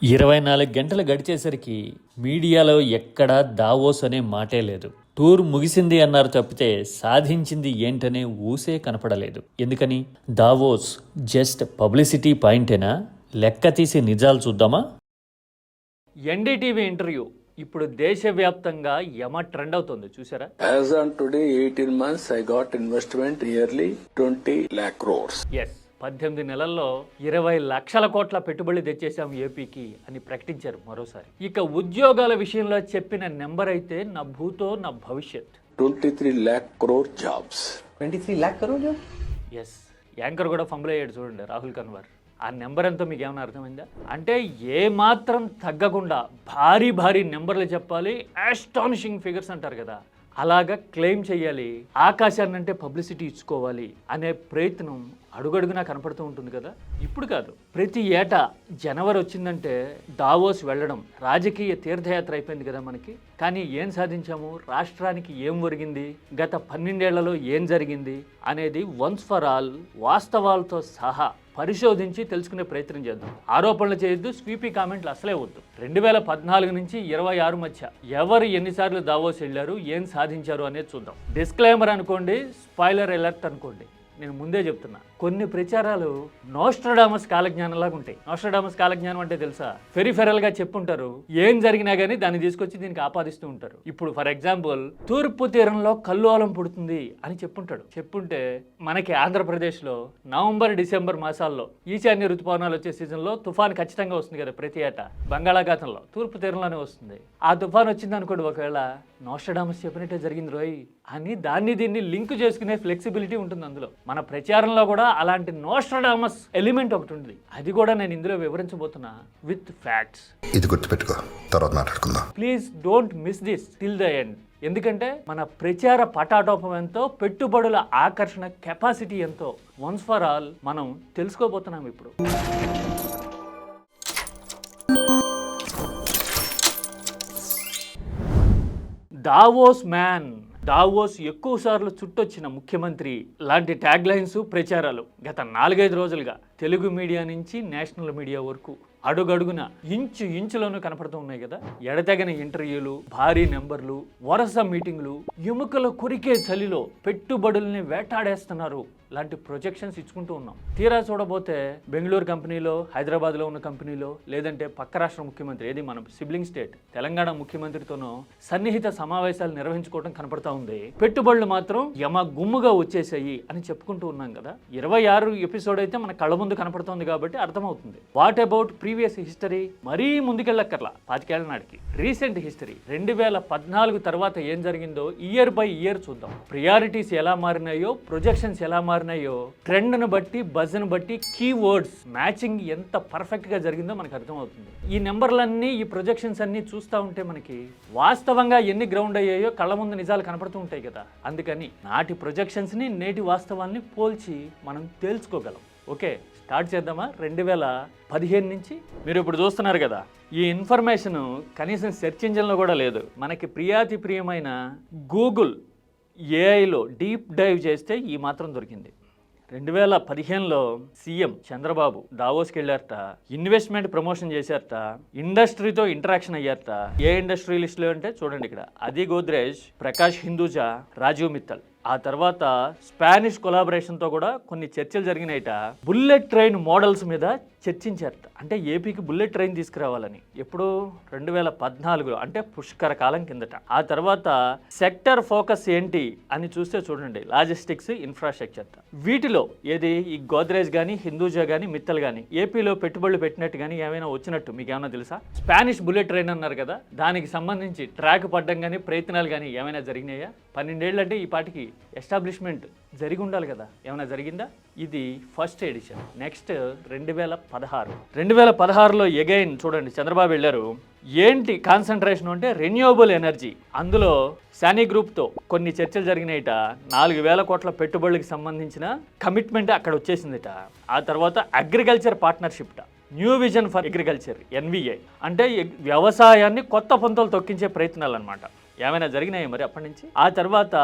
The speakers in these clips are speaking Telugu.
24 గంటలు గడిచేసరికి మీడియాలో ఎక్కడా దావోస్ అనే మాటే లేదు. టూర్ ముగిసింది అన్నారు తప్పితే సాధించింది ఏంటనే ఊసే కనపడలేదు. ఎందుకని? దావోస్ జస్ట్ పబ్లిసిటీ పాయింటేనా? లెక్క తీసి నిజాలు చూద్దామా? ఎన్డీటీవీ ఇంటర్వ్యూ ఇప్పుడు దేశవ్యాప్తంగా యమ ట్రెండ్ అవుతుంది, చూసారా? As on today, 18 months, I got investment nearly 20 lakh crores. Yes, 18 నెలల్లో 20 లక్షల కోట్ల పెట్టుబడి తెచ్చేసాం ఏపీకి అని ప్రకటించారు మరోసారి. ఇక ఉద్యోగాల విషయంలో చెప్పిన నెంబర్ అయితే నా భూతో నా భవిష్యత్. 23 lakh crore jobs. 23 lakh crore jobs? Yes, anchor కూడా ఫంబుల్ అయ్యాడు చూడండి, రాహుల్ కన్వర్. ఆ నెంబర్ ఎంతో మీకు ఏమైనా అర్థమైందా? అంటే ఏ మాత్రం తగ్గకుండా భారీ భారీ నెంబర్లు చెప్పాలి, ఆస్టానిషింగ్ ఫిగర్స్ అంటారు కదా, అలాగా క్లెయిమ్ చేయాలి, ఆకాశాన్ని అంటే పబ్లిసిటీ ఇచ్చుకోవాలి అనే ప్రయత్నం అడుగడుగునా కనపడుతూ ఉంటుంది కదా. ఇప్పుడు కాదు, ప్రతి ఏటా జనవరి వచ్చిందంటే దావోస్ వెళ్ళడం రాజకీయ తీర్థయాత్ర అయిపోయింది కదా మనకి. కానీ ఏం సాధించాము, రాష్ట్రానికి ఏం ఒరిగింది, గత 12 ఏళ్లలో ఏం జరిగింది అనేది వన్స్ ఫర్ ఆల్ వాస్తవాలతో సహా పరిశోధించి తెలుసుకునే ప్రయత్నం చేద్దాం. ఆరోపణలు చేయొద్దు, స్వీపీ కామెంట్లు అసలే వద్దు. 2014 నుంచి 26 మధ్య ఎవరు ఎన్నిసార్లు దావోస్ వెళ్ళారు, ఏం సాధించారు అనేది చూద్దాం. డిస్క్లైమర్ అనుకోండి, స్పాయిలర్ అలర్ట్ అనుకోండి. నేను ముందే చెప్తున్నా, కొన్ని ప్రచారాలు నోస్ట్రడామస్ కాలజ్ఞానంలాగా ఉంటాయి. నోస్ట్రడామస్ కాలజ్ఞానం అంటే తెలుసా? పెరిఫెరల్ గా చెప్పుంటారు, ఏం జరిగినా కానీ దాన్ని తీసుకొచ్చి దీనికి ఆపాదిస్తూ ఉంటారు. ఇప్పుడు ఫర్ ఎగ్జాంపుల్, తూర్పు తీరంలో కల్లోలం పుడుతుంది అని చెప్పుంటే మనకి ఆంధ్రప్రదేశ్లో నవంబర్ డిసెంబర్ మాసాల్లో ఈశాన్య ఋతుపవనాలు వచ్చే సీజన్లో తుఫాన్ ఖచ్చితంగా వస్తుంది కదా ప్రతి ఏటా. బంగాళాఖాతంలో తూర్పు తీరంలోనే వస్తుంది. ఆ తుఫాన్ వచ్చింది అనుకోండి, ఒకవేళ నోస్ట్రడామస్ చెప్పినట్టే జరిగింది రోయ్ అని దాన్ని దీన్ని లింక్ చేసుకునే ఫ్లెక్సిబిలిటీ ఉంటుంది అందులో. మన ప్రచారంలో కూడా అలాంటి నోస్ట్రడామస్ ఎలిమెంట్ ఒకటి ఉంది. అది కూడా నేను ఇందులో వివరించబోతున్నా విత్ ఫ్యాక్ట్స్. ఇది గుర్తుపెట్టుకో, తర్వాత మాట్లాడుకుందాం. Please don't miss this till the end. ఎందుకంటే మన ప్రచార పటాటోపం ఎంతో, పెట్టుబడుల ఆకర్షణ కెపాసిటీ ఎంతో వన్స్ ఫర్ ఆల్ మనం తెలుసుకోబోతున్నాం ఇప్పుడు. దావోస్ మ్యాన్, దావోస్ ఎక్కువ సార్లు చుట్టొచ్చిన ముఖ్యమంత్రి లాంటి ట్యాగ్ లైన్స్, ప్రచారాలు గత 4-5 రోజులుగా తెలుగు మీడియా నుంచి నేషనల్ మీడియా వరకు అడుగడుగున ఇంచులోనూ కనపడుతూ ఉన్నాయి కదా. ఎడతెగని ఇంటర్వ్యూలు, భారీ నెంబర్లు, వరుస మీటింగ్లు, ఎముకల కొరికే చలిలో పెట్టుబడుల్ని వేటాడేస్తున్నారు లాంటి ప్రొజెక్షన్స్ ఇచ్చుకుంటూ ఉన్నాం. తీరా చూడబోతే బెంగళూరు కంపెనీలో, హైదరాబాద్లో ఉన్న కంపెనీలో, లేదంటే పక్క రాష్ట్ర ముఖ్యమంత్రి, ఏది మన సిబ్లింగ్ స్టేట్ తెలంగాణ ముఖ్యమంత్రితోనో సన్నిహిత సమావేశాలు నిర్వహించుకోవడం కనపడతా ఉంది. పెట్టుబడులు మాత్రం యమ గుమ్ముగా వచ్చేసాయి అని చెప్పుకుంటూ ఉన్నాం కదా. 26 ఎపిసోడ్ అయితే మన కళ్ళ ముందు కనపడుతోంది కాబట్టి అర్థమవుతుంది. What about previous history? మరీ ముందుకెళ్ళక్కర్లా, 25 ఏళ్ల నాటికి రీసెంట్ హిస్టరీ 2014 తర్వాత ఏం జరిగిందో ఇయర్ బై ఇయర్ చూద్దాం. ప్రియారిటీస్ ఎలా మారినాయో, ప్రొజెక్షన్స్ ఎలా మారినాయో, ట్రెండ్ను బట్టి, బజ్ను బట్టి, కీవర్డ్స్ మ్యాచింగ్ ఎంత పర్ఫెక్ట్గా జరిగిందో మనకు అర్థమవుతుంది. ఈ నెంబర్లన్నీ, ఈ ప్రొజెక్షన్స్ అన్నీ చూస్తూ ఉంటే మనకి వాస్తవంగా ఎన్ని గ్రౌండ్ అయ్యాయో కళ్ళ ముందు నిజాలు కనపడుతూ ఉంటాయి కదా. అందుకని నాటి ప్రొజెక్షన్స్ని, నేటి వాస్తవాల్ని పోల్చి మనం తేల్చుకోగలం. ఓకే, స్టార్ట్ చేద్దామా? 2015 నుంచి మీరు ఇప్పుడు చూస్తున్నారు కదా, ఈ ఇన్ఫర్మేషన్ కనీసం సెర్చ్ ఇంజిన్లో కూడా లేదు. మనకి ప్రియాతి ప్రియమైన గూగుల్ ఏఐలో డీప్ డైవ్ చేస్తే ఈ మాత్రం దొరికింది. 2015లో సీఎం చంద్రబాబు దావోస్కి వెళ్ళారట, ఇన్వెస్ట్మెంట్ ప్రమోషన్ చేశారట, ఇండస్ట్రీతో ఇంటరాక్షన్ అయ్యారట. ఏ ఇండస్ట్రీ లిస్టులో అంటే చూడండి ఇక్కడ, అది గోద్రేజ్, ప్రకాష్ హిందూజా, రాజీవ్ మిత్తల్. ఆ తర్వాత స్పానిష్ కొలాబరేషన్తో కూడా కొన్ని చర్చలు జరిగినాయట. బుల్లెట్ ట్రైన్ మోడల్స్ మీద చర్చించారట. అంటే ఏపీకి బుల్లెట్ ట్రైన్ తీసుకురావాలని. ఎప్పుడు? 2014, అంటే పుష్కర కాలం కిందట. ఆ తర్వాత సెక్టర్ ఫోకస్ ఏంటి అని చూస్తే చూడండి, లాజిస్టిక్స్, ఇన్ఫ్రాస్ట్రక్చర్. వీటిలో ఏది ఈ గోద్రేజ్ కానీ, హిందూజా కానీ, మిత్తల్ కానీ ఏపీలో పెట్టుబడులు పెట్టినట్టు కానీ ఏమైనా వచ్చినట్టు మీకు ఏమైనా తెలుసా? స్పానిష్ బుల్లెట్ ట్రైన్ అన్నారు కదా, దానికి సంబంధించి ట్రాక్ పడ్డం కానీ, ప్రయత్నాలు కానీ ఏమైనా జరిగినాయా? 12 ఏళ్ళు అంటే ఈ పాటికి ఎస్టాబ్లిష్మెంట్ జరిగి ఉండాలి కదా. ఏమైనా జరిగిందా? ఇది ఫస్ట్ ఎడిషన్. నెక్స్ట్ 2016లో ఎగైన్ చూడండి, చంద్రబాబు వెళ్ళారు. ఏంటి కాన్సన్ట్రేషన్ అంటే రెన్యూవబుల్ ఎనర్జీ. అందులో సానీ గ్రూప్తో కొన్ని చర్చలు జరిగినాయిట. 4,000 కోట్ల పెట్టుబడులకు సంబంధించిన కమిట్మెంట్ అక్కడ వచ్చేసిందిట. ఆ తర్వాత agriculture partnership, new vision for agriculture, NVA, అంటే వ్యవసాయాన్ని కొత్త పంతలు తొక్కించే ప్రయత్నాలు అనమాట. ఏమైనా జరిగినాయి మరి అప్పటి నుంచి? ఆ తర్వాత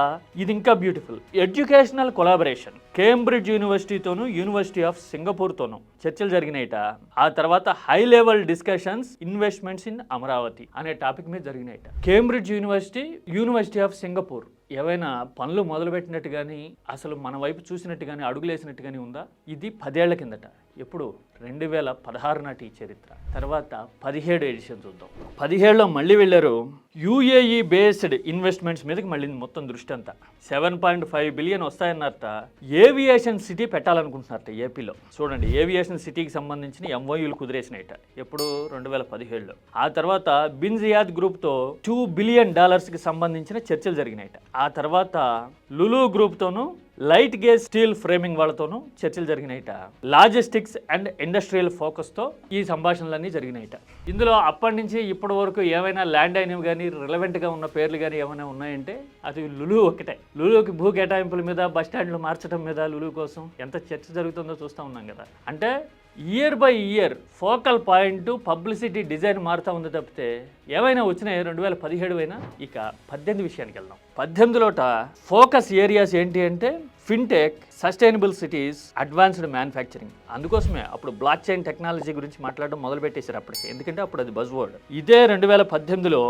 ఇది ఇంకా బ్యూటిఫుల్, ఎడ్యుకేషనల్ కొలాబరేషన్ కేంబ్రిడ్జ్ యూనివర్సిటీతోనూ యూనివర్సిటీ ఆఫ్ సింగపూర్తోనూ చర్చలు జరిగినాయిట. ఆ తర్వాత high level discussions investments in Amaravati అనే టాపిక్ మీద జరిగినాయిట. Cambridge university, university of Singapore ఏవైనా పనులు మొదలుపెట్టినట్టు కానీ అసలు మన వైపు చూసినట్టు కానీ అడుగులేసినట్టు కానీ ఉందా? ఇది 10 ఏళ్ల కిందట, ఎప్పుడు 2016 నాటి చరిత్ర. తర్వాత 17 ఎడిషన్ చూద్దాం. 17లో మళ్ళీ వెళ్ళారు, యూఏఈ బేస్డ్ ఇన్వెస్ట్మెంట్స్ మీదకి మళ్ళీ మొత్తం దృష్టి అంతా. 7.5 బిలియన్ వస్తాయన్నారట. ఏవియేషన్ సిటీ పెట్టాలనుకుంటున్నారట ఏపీలో. చూడండి, ఏవియేషన్ సిటీకి సంబంధించిన ఎంఓయూలు కుదిరేసినాయట ఎప్పుడు 2017లో. ఆ తర్వాత బిన్ జియాద్ గ్రూప్తో $2 బిలియన్ కి సంబంధించిన చర్చలు జరిగినాయట. ఆ తర్వాత లులు గ్రూప్తోనూ లైట్ గేజ్ స్టీల్ ఫ్రేమింగ్ వాళ్ళతోనూ చర్చలు జరిగినాయిట. లాజిస్టిక్స్ అండ్ ఇండస్ట్రియల్ ఫోకస్తో ఈ సంభాషణలన్నీ జరిగినాయిట. ఇందులో అప్పటి నుంచి ఇప్పటి వరకు ఏమైనా ల్యాండ్ అయినవి కానీ రిలవెంట్గా ఉన్న పేర్లు కానీ ఏమైనా ఉన్నాయంటే అది లులు ఒకటే. లులుకి భూ కేటాయింపుల మీద, బస్ స్టాండ్లు మార్చడం మీద లులు కోసం ఎంత చర్చ జరుగుతుందో చూస్తూ ఉన్నాం కదా. అంటే year by year focal point publicity design మారుతూ ఉంది తప్పితే ఏమైనా వచ్చినాయి 2017 అయినా. ఇక 18 విషయానికి వెళ్దాం. 18లోట ఫోకస్ ఏరియాస్ ఏంటి అంటే fintech, sustainable cities, advanced manufacturing. అందుకోసమే అప్పుడు బ్లాక్ చైన్ టెక్నాలజీ గురించి మాట్లాడడం మొదలుపెట్టేశారు అప్పటికి, ఎందుకంటే అప్పుడు అది బజ్ వర్డ్. ఇదే 2018లో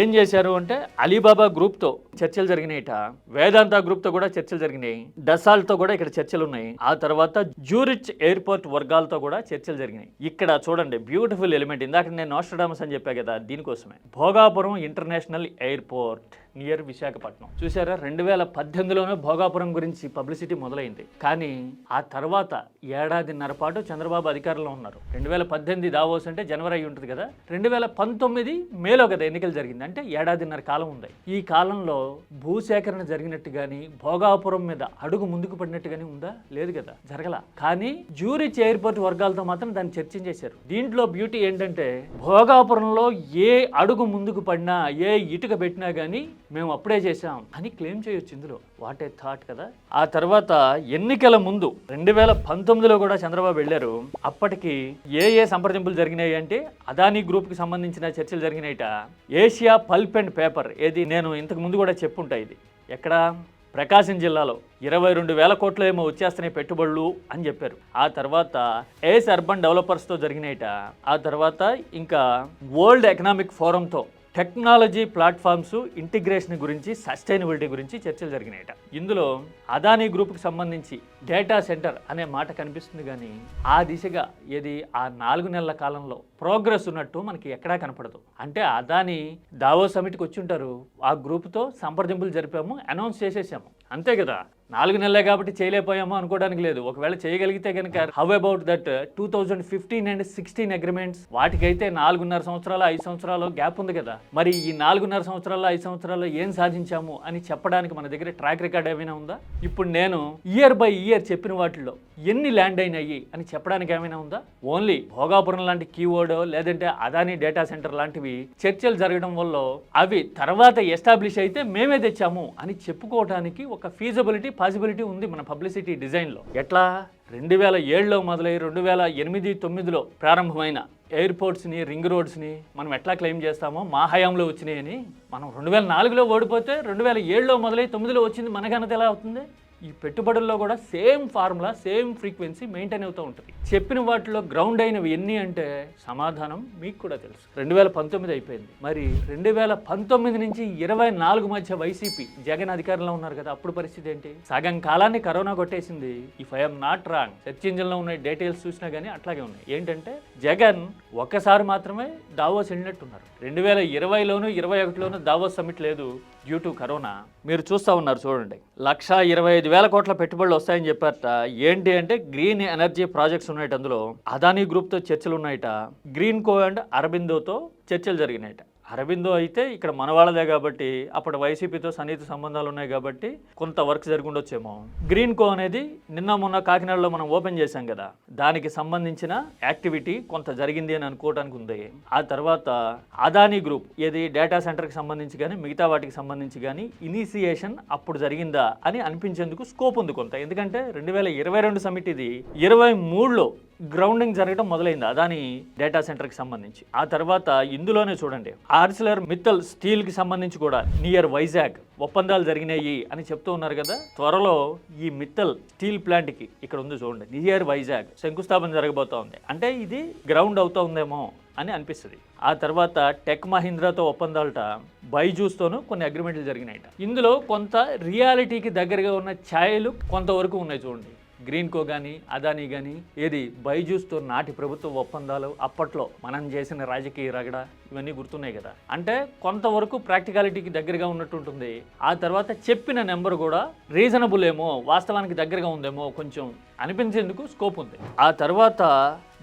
ఏం చేశారు అంటే అలీబాబా గ్రూప్తో చర్చలు జరిగినాయిట, వేదాంత గ్రూప్తో కూడా చర్చలు జరిగినాయి, డసాల్ట్తో కూడా ఇక్కడ చర్చలు ఉన్నాయి. ఆ తర్వాత జూరిచ్ ఎయిర్పోర్ట్ వర్గాలతో కూడా చర్చలు జరిగినాయి. ఇక్కడ చూడండి బ్యూటిఫుల్ ఎలిమెంట్, ఇందాక నేను నోస్ట్రడామస్ అని చెప్పా కదా, దీనికోసమే Bhogapuram international airport near Visakhapatnam. చూసారా, 2018లోనే భోగాపురం గురించి పబ్లిసిటీ మొదలైంది. కానీ ఆ తర్వాత 1.5 ఏడాది పాటు చంద్రబాబు అధికారంలో ఉన్నారు. 2018 దావోస్ అంటే జనవరి అయి ఉంటుంది కదా, 2019 మేలో కదా ఎన్నికలు జరిగింది, అంటే 1.5 ఏడాది కాలం ఉంది. ఈ కాలంలో భూసేకరణ జరిగినట్టు కానీ భోగాపురం మీద అడుగు ముందుకు పడినట్టు కానీ ఉందా? లేదు కదా, జరగల. కానీ జ్యూరిచ్ ఎయిర్పోర్ట్ వర్గాలతో మాత్రం దాన్ని చర్చించేశారు. దీంట్లో బ్యూటీ ఏంటంటే భోగాపురంలో ఏ అడుగు ముందుకు పడినా, ఏ ఇటుక పెట్టినా కానీ మేము అప్పుడే చేశాం అని క్లెయిమ్ చేయొచ్చు. ఇందులో వాట్ ఏ థాట్ కదా. ఆ తర్వాత ఎన్నికల ముందు 2019లో కూడా చంద్రబాబు వెళ్ళారు. అప్పటికి ఏ సంప్రదింపులు జరిగినాయి అంటే అదానీ గ్రూప్కి సంబంధించిన చర్చలు జరిగినాయిట. ఏషియా పల్ప్ అండ్ పేపర్, ఏది నేను ఇంతకు ముందు కూడా చెప్పుంటా, ఇది ఎక్కడ, ప్రకాశం జిల్లాలో 22,000 కోట్లు ఏమో వచ్చేస్తున్నాయి పెట్టుబడులు అని చెప్పారు. ఆ తర్వాత ఏస్ అర్బన్ డెవలపర్స్తో జరిగినాయిట. ఆ తర్వాత ఇంకా వరల్డ్ ఎకనామిక్ ఫోరంతో టెక్నాలజీ ప్లాట్ఫామ్స్ ఇంటిగ్రేషన్ గురించి, సస్టైనబిలిటీ గురించి చర్చలు జరిగినాయట. ఇందులో అదానీ గ్రూప్కి సంబంధించి డేటా సెంటర్ అనే మాట కనిపిస్తుంది, కానీ ఆ దిశగా ఏది ఆ 4 నెలల కాలంలో ప్రోగ్రెస్ ఉన్నట్టు మనకి ఎక్కడా కనపడదు. అంటే అదానీ దావోస్ సమిట్కి వచ్చి ఉంటారు, ఆ గ్రూప్తో సంప్రదింపులు జరిపాము, అనౌన్స్ చేసేసాము, అంతే కదా. 4 నెలలే కాబట్టి చేయలేకపోయాము అనుకోవడానికి లేదు. ఒకవేళ చేయగలిగితే కనుక how about that 2015 and 16 agreements, వాటికైతే 4.5 సంవత్సరాలు 5 సంవత్సరాలు గ్యాప్ ఉంది కదా. మరి ఈ 4.5 సంవత్సరాలు 5 సంవత్సరాల్లో ఏం సాధించాము అని చెప్పడానికి మన దగ్గర ట్రాక్ రికార్డ్ ఏమైనా ఉందా? ఇప్పుడు నేను ఇయర్ బై ఇయర్ చెప్పిన వాటిల్లో ఎన్ని ల్యాండ్ అయినాయి అని చెప్పడానికి ఏమైనా ఉందా? ఓన్లీ భోగాపురం లాంటి కీవర్డ్ లేదంటే అదానీ డేటా సెంటర్ లాంటివి చర్చలు జరగడం వల్ల అవి తర్వాత ఎస్టాబ్లిష్ అయితే మేమే తెచ్చాము అని చెప్పుకోవడానికి ఒక ఫీజిబిలిటీ, పాసిబిలిటీ ఉంది మన పబ్లిసిటీ డిజైన్లో. ఎట్లా 2007లో మొదలై 2008-9లో ప్రారంభమైన ఎయిర్పోర్ట్స్ని, రింగ్ రోడ్స్ని మనం ఎట్లా క్లెయిమ్ చేస్తామో మా హయాంలో వచ్చినాయని, మనం 2004లో ఓడిపోతే 2007లో మొదలై 9లో వచ్చింది మన ఘనత ఎలా అవుతుంది? ఈ పెట్టుబడుల్లో కూడా same formula, same frequency maintain అవుతూ ఉంటుంది. చెప్పిన వాటిలో గ్రౌండ్ అయినవి ఎన్ని అంటే సమాధానం మీకు కూడా తెలుసు. 2019 అయిపోయింది. మరి 2019 నుంచి 24 మధ్య వైసీపీ, జగన్ అధికారంలో ఉన్నారు కదా, అప్పుడు పరిస్థితి ఏంటి? సగం కాలాన్ని కరోనా కొట్టేసింది. If I'm not wrong, search ఇంజిన్లో ఉన్న డీటెయిల్స్ చూసినా కానీ అట్లాగే ఉన్నాయి. ఏంటంటే జగన్ ఒక్కసారి మాత్రమే దావోస్ వెళ్ళినట్టున్నారు. 2020లోను 2021లోను దావోస్ సమిట్ లేదు డ్యూ టు కరోనా. మీరు చూస్తూ ఉన్నారు చూడండి, 125,000 కోట్ల పెట్టుబడులు వస్తాయని చెప్పారట. ఏంటి అంటే గ్రీన్ ఎనర్జీ ప్రాజెక్ట్స్ ఉన్నాయట, అందులో అదానీ గ్రూప్తో చర్చలు ఉన్నాయట, గ్రీన్ కో అండ్ అరబిందోతో చర్చలు జరిగినాయట. అరబిందో అయితే ఇక్కడ మన వాళ్ళదే కాబట్టి అప్పుడు వైసీపీతో సన్నిహిత సంబంధాలు ఉన్నాయి కాబట్టి కొంత వర్క్ జరిగి ఉండొచ్చేమో. గ్రీన్ కో అనేది నిన్న మొన్న కాకినాడలో మనం ఓపెన్ చేశాం కదా, దానికి సంబంధించిన యాక్టివిటీ కొంత జరిగింది అని అనుకోవడానికి ఉంది. ఆ తర్వాత అదానీ గ్రూప్, ఏది డేటా సెంటర్కి సంబంధించి కానీ మిగతా వాటికి సంబంధించి కానీ ఇనిషియేషన్ అప్పుడు జరిగిందా అని అనిపించేందుకు స్కోప్ ఉంది కొంత. ఎందుకంటే 2022 సమిట్ ఇది 23లో గ్రౌండింగ్ జరగడం మొదలైంది అదాని డేటా సెంటర్కి సంబంధించి. ఆ తర్వాత ఇందులోనే చూడండి, ఆర్సిలర్ మిత్తల్ స్టీల్కి సంబంధించి కూడా నియర్ వైజాగ్ ఒప్పందాలు జరిగినాయి అని చెప్తూ ఉన్నారు కదా. త్వరలో ఈ మిత్తల్ స్టీల్ ప్లాంట్కి ఇక్కడ ఉంది చూడండి, నియర్ వైజాగ్ శంకుస్థాపన జరగబోతా ఉంది. అంటే ఇది గ్రౌండ్ అవుతా ఉందేమో అని అనిపిస్తుంది. ఆ తర్వాత టెక్ మహీంద్రాతో ఒప్పందాలట, బైజూస్తోనూ కొన్ని అగ్రిమెంట్లు జరిగినాయట. ఇందులో కొంత రియాలిటీకి దగ్గరగా ఉన్న ఛాయలు కొంతవరకు ఉన్నాయి చూడండి. గ్రీన్కో కానీ అదానీ కానీ ఏది బైజూస్తో నాటి ప్రభుత్వ ఒప్పందాలు, అప్పట్లో మనం చేసిన రాజకీయ రగడ ఇవన్నీ గుర్తున్నాయి కదా. అంటే కొంతవరకు ప్రాక్టికాలిటీకి దగ్గరగా ఉన్నట్టు ఉంటుంది. ఆ తర్వాత చెప్పిన నెంబర్ కూడా రీజనబుల్ ఏమో, వాస్తవానికి దగ్గరగా ఉందేమో కొంచెం అనిపించేందుకు స్కోప్ ఉంది. ఆ తర్వాత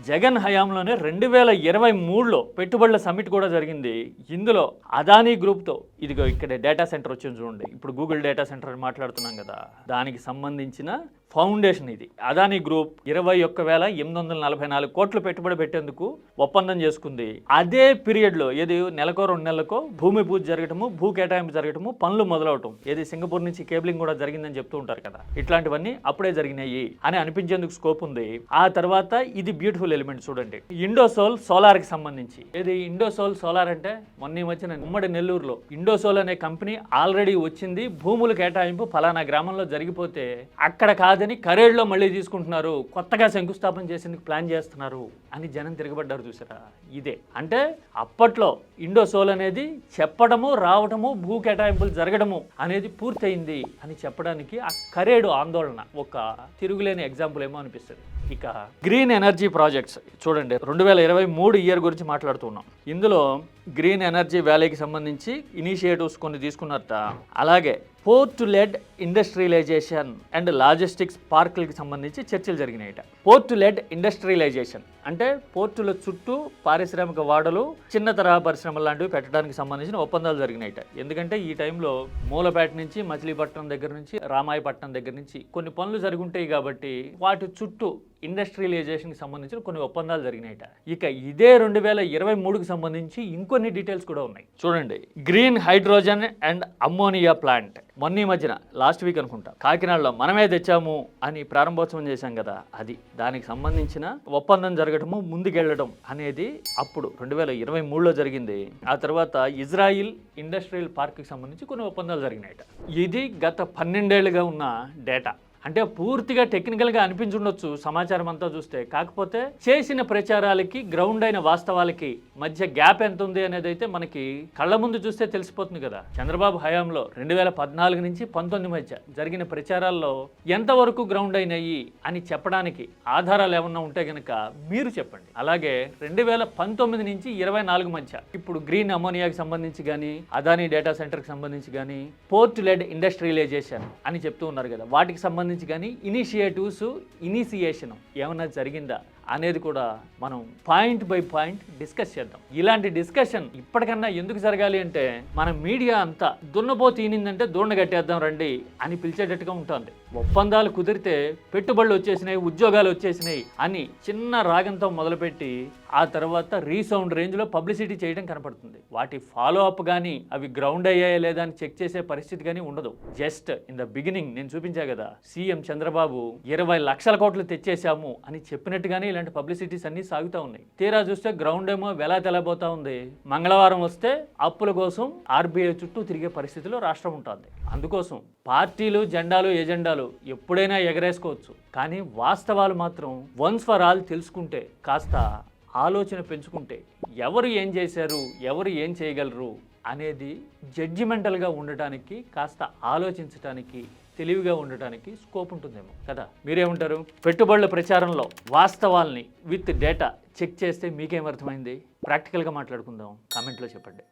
జగన్ హయాంలోనే 2023లో పెట్టుబడుల సమ్మిట్ కూడా జరిగింది. ఇందులో అదానీ గ్రూప్తో, ఇదిగో ఇక్కడ డేటా సెంటర్ వచ్చింది చూడండి, ఇప్పుడు గూగుల్ డేటా సెంటర్ అని మాట్లాడుతున్నాం కదా, దానికి సంబంధించిన ఫౌండేషన్ ఇది. అదానీ గ్రూప్ 21,844 కోట్లు పెట్టుబడి పెట్టేందుకు ఒప్పందం చేసుకుంది. అదే పీరియడ్లో ఏది నెలకో 2 నెలలకో భూమి పూజ జరగటము, భూ కేటాయింపు జరగటము, పనులు మొదలవటం, ఏది సింగపూర్ నుంచి కేబులింగ్ కూడా జరిగిందని చెప్తూ ఉంటారు కదా, ఇట్లాంటివన్నీ అప్పుడే జరిగినాయి అని అనిపించేందుకు స్కోప్ ఉంది. ఆ తర్వాత ఇది బ్యూటిఫుల్ ఎలిమెంట్ చూడండి, ఇండోసోల్ సోలార్కి సంబంధించి. ఏది ఇండోసోల్ సోలార్ అంటే మొన్న ఈ మధ్యన ఉమ్మడి నెల్లూరులో ఇండోసోల్ అనే కంపెనీ ఆల్రెడీ వచ్చింది, భూముల కేటాయింపు ఫలానా గ్రామంలో జరిగిపోతే అక్కడ కాదని కరేడ్లో మళ్ళీ తీసుకుంటున్నారు, కొత్తగా శంకుస్థాపన చేసేందుకు ప్లాన్ చేస్తున్నారు అని జనం తిరగబడ్డారు చూసారా. ఇదే అంటే అప్పట్లో ఇండోసోల్ అనేది చెప్పడము, రావడము, భూ కేటాయింపులు జరగడము అనేది పూర్తయింది అని చెప్పడానికి ఆ కరేడు ఆందోళన ఒక తిరుగులేని ఎగ్జాంపుల్ ఏమో అనిపిస్తుంది. ఇక గ్రీన్ ఎనర్జీ ప్రాజెక్ట్స్ చూడండి, 2023 ఇయర్ గురించి మాట్లాడుతున్నాం. ఇందులో గ్రీన్ ఎనర్జీ వ్యాలీకి సంబంధించి ఇనిషియేటివ్స్ కొన్ని తీసుకున్నారట. అలాగే port led industrialisation and logistics పార్కులకి సంబంధించి చర్చలు జరిగినాయట. పోర్ట్ లెడ్ ఇండస్ట్రియలైజేషన్ అంటే పోర్టుల చుట్టూ పారిశ్రామిక వాడలు, చిన్న తరహా పరిశ్రమలు లాంటివి పెట్టడానికి సంబంధించిన ఒప్పందాలు జరిగినాయట. ఎందుకంటే ఈ టైంలో మూలపేట నుంచి, మచిలీపట్నం దగ్గర నుంచి, రామాయపట్నం దగ్గర నుంచి కొన్ని పనులు జరుగుంటాయి కాబట్టి వాటి చుట్టూ ఇండస్ట్రియలైజేషన్కి సంబంధించిన కొన్ని ఒప్పందాలు జరిగినాయట. ఇక ఇదే 2023కి సంబంధించి ఇంకొన్ని డీటెయిల్స్ కూడా ఉన్నాయి చూడండి. Green hydrogen and ammonia plant మొన్న ఈ మధ్యన లాస్ట్ వీక్ అనుకుంటా కాకినాడలో మనమే తెచ్చాము అని ప్రారంభోత్సవం చేశాం కదా, అది దానికి సంబంధించిన ఒప్పందం జరగటము, ముందుకెళ్ళడం అనేది అప్పుడు 2023లో జరిగింది. ఆ తర్వాత ఇజ్రాయిల్ ఇండస్ట్రియల్ పార్క్కి సంబంధించి కొన్ని ఒప్పందాలు జరిగినాయట. ఇది గత 12 ఏళ్ళుగా ఉన్న డేటా. అంటే పూర్తిగా టెక్నికల్గా అనిపించుండొచ్చు సమాచారం అంతా చూస్తే, కాకపోతే చేసిన ప్రచారాలకి గ్రౌండ్ అయిన వాస్తవాలకి మధ్య గ్యాప్ ఎంత ఉంది అనేది అయితే మనకి కళ్ళ ముందు చూస్తే తెలిసిపోతుంది కదా. చంద్రబాబు హయాంలో 2014 నుంచి 19 మధ్య జరిగిన ప్రచారాల్లో ఎంతవరకు గ్రౌండ్ అయినాయి అని చెప్పడానికి ఆధారాలు ఏమన్నా ఉంటే కనుక మీరు చెప్పండి. అలాగే 2019 నుంచి 24 మధ్య ఇప్పుడు గ్రీన్ అమోనియాకి సంబంధించి కానీ, అదానీ డేటా సెంటర్కి సంబంధించి కానీ, పోర్ట్ లెడ్ ఇండస్ట్రియలైజేషన్ అని చెప్తూ ఉన్నారు కదా, వాటికి సంబంధించి కానీ ఇనిషియేషన్ ఏమన్నా జరిగిందా అనేది కూడా మనం పాయింట్ బై పాయింట్ డిస్కస్ చేద్దాం. ఇలాంటి డిస్కషన్ ఇప్పటికన్నా ఎందుకు జరగాలి అంటే, మన మీడియా అంతా దున్నపో తీనిందంటే దూడ కట్టేద్దాం రండి అని పిలిచేటట్టుగా ఉంటుంది. ఒప్పందాలు కుదిరితే పెట్టుబడులు వచ్చేసినాయి, ఉద్యోగాలు వచ్చేసినాయి అని చిన్న రాగంతో మొదలుపెట్టి ఆ తర్వాత రీసౌండ్ రేంజ్లో పబ్లిసిటీ చేయడం కనపడుతుంది. వాటి ఫాలో అప్ కానీ, అవి గ్రౌండ్ అయ్యాయా లేదా అని చెక్ చేసే పరిస్థితి కానీ ఉండదు. జస్ట్ ఇన్ ద బిగినింగ్ నేను చూపించా కదా, సీఎం చంద్రబాబు 20 లక్షల కోట్లు తెచ్చేశాము అని చెప్పినట్టుగానే ఇలాంటి పబ్లిసిటీస్ అన్ని సాగుతూ ఉన్నాయి. తీరా చూస్తే గ్రౌండ్ ఏమో వెలా తెలబోతా ఉంది. మంగళవారం వస్తే అప్పుల కోసం ఆర్బీఐ చుట్టూ తిరిగే పరిస్థితిలో రాష్ట్రం ఉంటుంది. అందుకోసం పార్టీలు, జెండాలు, ఎజెండాలు ఎప్పుడైనా ఎగరేసుకోవచ్చు, కానీ వాస్తవాలు మాత్రం వన్స్ ఫర్ ఆల్ తెలుసుకుంటే, కాస్త ఆలోచన పెంచుకుంటే, ఎవరు ఏం చేశారు, ఎవరు ఏం చేయగలరు అనేది జడ్జిమెంటల్గా ఉండటానికి, కాస్త ఆలోచించడానికి, తెలివిగా ఉండటానికి స్కోప్ ఉంటుందేమో కదా. మీరేమంటారు? పెట్టుబడుల ప్రచారంలో వాస్తవాల్ని విత్ డేటా చెక్ చేస్తే మీకేమర్థమైంది? ప్రాక్టికల్గా మాట్లాడుకుందాం, కామెంట్లో చెప్పండి.